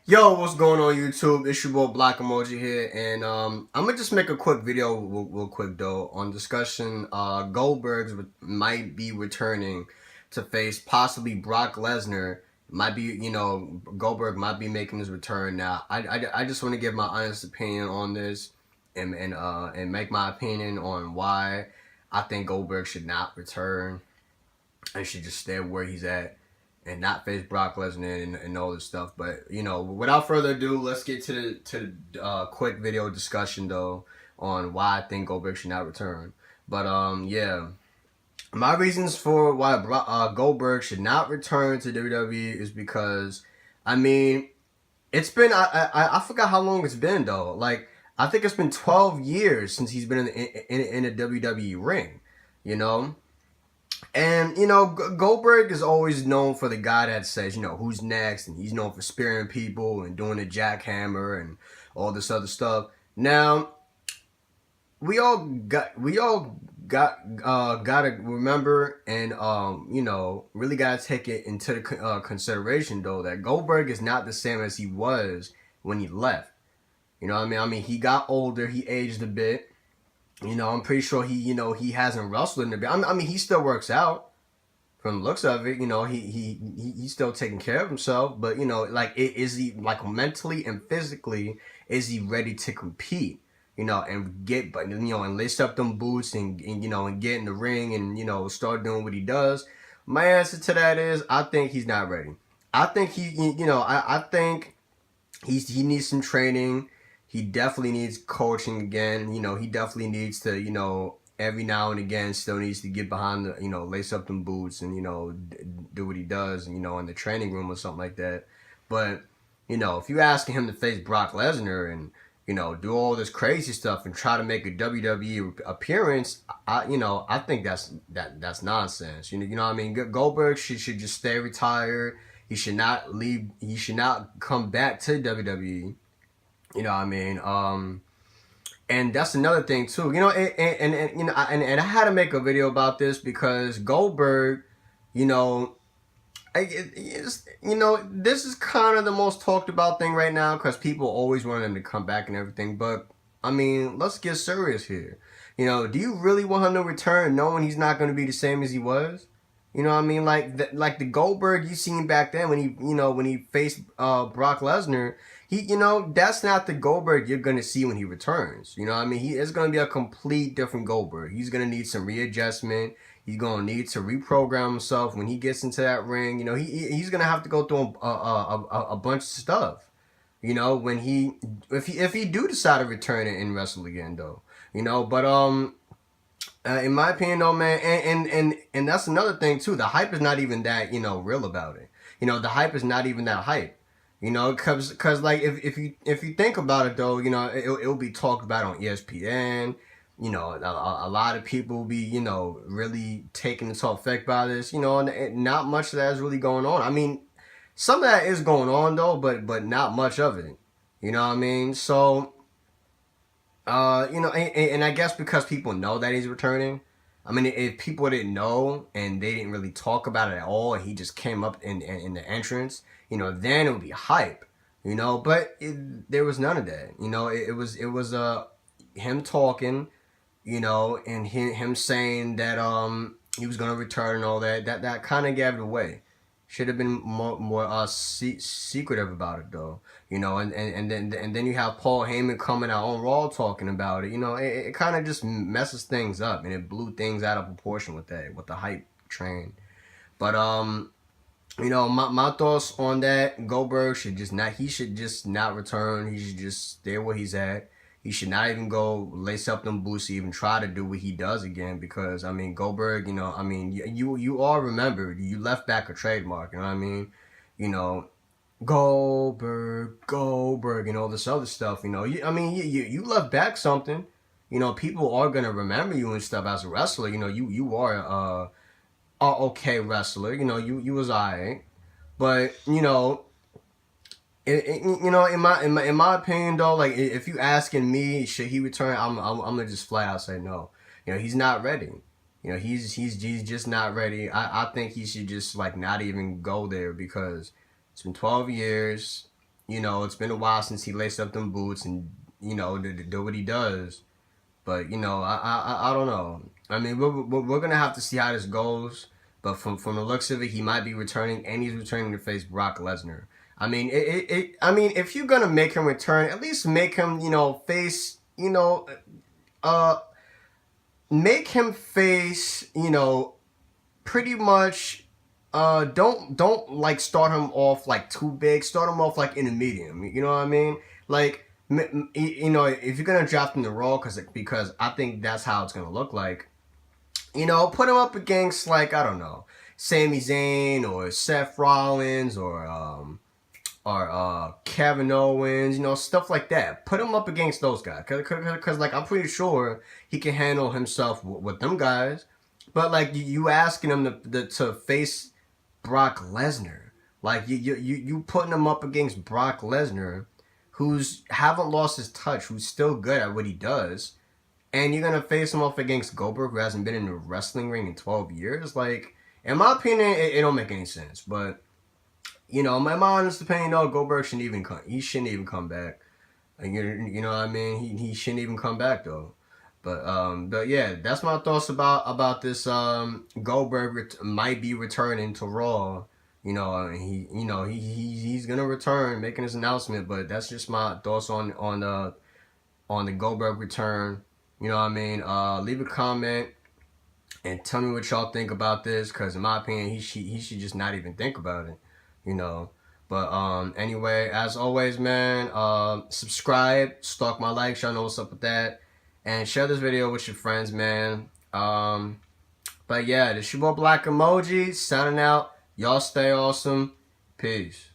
Yo, what's going on YouTube? It's your boy Black Emoji here, and I'm gonna just make a quick video, real quick though, on discussion. Goldberg might be returning to face possibly Brock Lesnar. Might be, Goldberg might be making his return now. I just want to give my honest opinion on this, and make my opinion on why I think Goldberg should not return and should just stay where he's at and not face Brock Lesnar and all this stuff. But without further ado, let's get to the quick video discussion though on why I think Goldberg should not return. But yeah, my reasons for why Goldberg should not return to WWE is because I mean it's been I forgot how long it's been though. Like I think it's been 12 years since he's been in a WWE ring. You know, and Goldberg is always known for the guy that says, who's next, and he's known for spearing people and doing the jackhammer and all this other stuff. Now, we all gotta remember and really gotta take it into the consideration though that Goldberg is not the same as he was when he left. You know what I mean? I mean, he got older, he aged a bit. I'm pretty sure he hasn't wrestled in a bit. I mean, he still works out from the looks of it. He's still taking care of himself. But like, is he like mentally and physically? Is he ready to compete? And lace up them boots and get in the ring and start doing what he does. My answer to that is I think he's not ready. I think I think he needs some training. He definitely needs coaching again. He definitely needs to, every now and again still needs to get behind the, lace up them boots and, do what he does, in the training room or something like that. But, if you're asking him to face Brock Lesnar and, do all this crazy stuff and try to make a WWE appearance, I think that's nonsense. You know what I mean? Goldberg should just stay retired. He should not leave. He should not come back to WWE. You know what I mean? And that's another thing too. And I had to make a video about this because Goldberg, you know, this is kind of the most talked about thing right now because people always want him to come back and everything. But I mean, let's get serious here. Do you really want him to return knowing he's not going to be the same as he was? You know what I mean? Like the Goldberg you seen back then when he faced Brock Lesnar, that's not the Goldberg you're gonna see when he returns. You know what I mean? He is gonna be a complete different Goldberg. He's gonna need some readjustment. He's gonna need to reprogram himself when he gets into that ring. He's gonna have to go through a bunch of stuff. When if he do decide to return and wrestle again though. But in my opinion, though, man, and that's another thing too. The hype is not even that real about it. The hype is not even that hype. Cause like if you think about it though, it'll be talked about on ESPN. A lot of people will be really taken into effect by this. And not much of that is really going on. I mean, some of that is going on though, but not much of it. You know what I mean? So. And I guess because people know that he's returning. I mean, if people didn't know and they didn't really talk about it at all, and he just came up in the entrance, then it would be hype, But there was none of that, it was him talking, and him saying that he was gonna return and all that. That kind of gave it away. Should have been more secretive about it though, and then you have Paul Heyman coming out on Raw talking about it. It kind of just messes things up and it blew things out of proportion with the hype train. But my thoughts on that: Goldberg should just not return. He should just stay where he's at. He should not even go lace up them boots to even try to do what he does again because, I mean, Goldberg, you all remember, you left back a trademark, you know what I mean? Goldberg, and all this other stuff, you left back something. People are going to remember you and stuff as a wrestler. You are a okay wrestler. You was alright. But, in my opinion though, like if you asking me should he return, I'm gonna just flat out say no. He's not ready. He's just not ready. I think he should just like not even go there because it's been 12 years. You know, it's been a while since he laced up them boots and, you know, do what he does. But, you know, I don't know. I mean, we're going to have to see how this goes. But from the looks of it, he might be returning, and he's returning to face Brock Lesnar. I mean, I mean, if you're gonna make him return, at least make him, you know, face, you know, uh, make him face, you know, pretty much don't like start him off like too big. Start him off like in a medium. You know what I mean? Like you know, if you're gonna draft him the Raw, because I think that's how it's gonna look like. You know, put him up against like, I don't know, Sami Zayn or Seth Rollins or Kevin Owens, you know, stuff like that. Put him up against those guys, cause like I'm pretty sure he can handle himself with them guys. But like you asking him to face Brock Lesnar, like you putting him up against Brock Lesnar, who's haven't lost his touch, who's still good at what he does, and you're gonna face him off against Goldberg, who hasn't been in the wrestling ring in 12 years. Like, in my opinion, it don't make any sense. But you know, my honest opinion, no, Goldberg shouldn't even come. He shouldn't even come back. Like, you know what I mean? He shouldn't even come back though. But yeah, that's my thoughts about this. Goldberg might be returning to Raw. He's gonna return, making his announcement. But that's just my thoughts on the Goldberg return. You know what I mean? Leave a comment and tell me what y'all think about this, because in my opinion, he should just not even think about it. You know. But anyway, as always, man, subscribe, stalk my likes, y'all know what's up with that, and share this video with your friends, man. But yeah, this your boy Black Emoji signing out. Y'all stay awesome. Peace.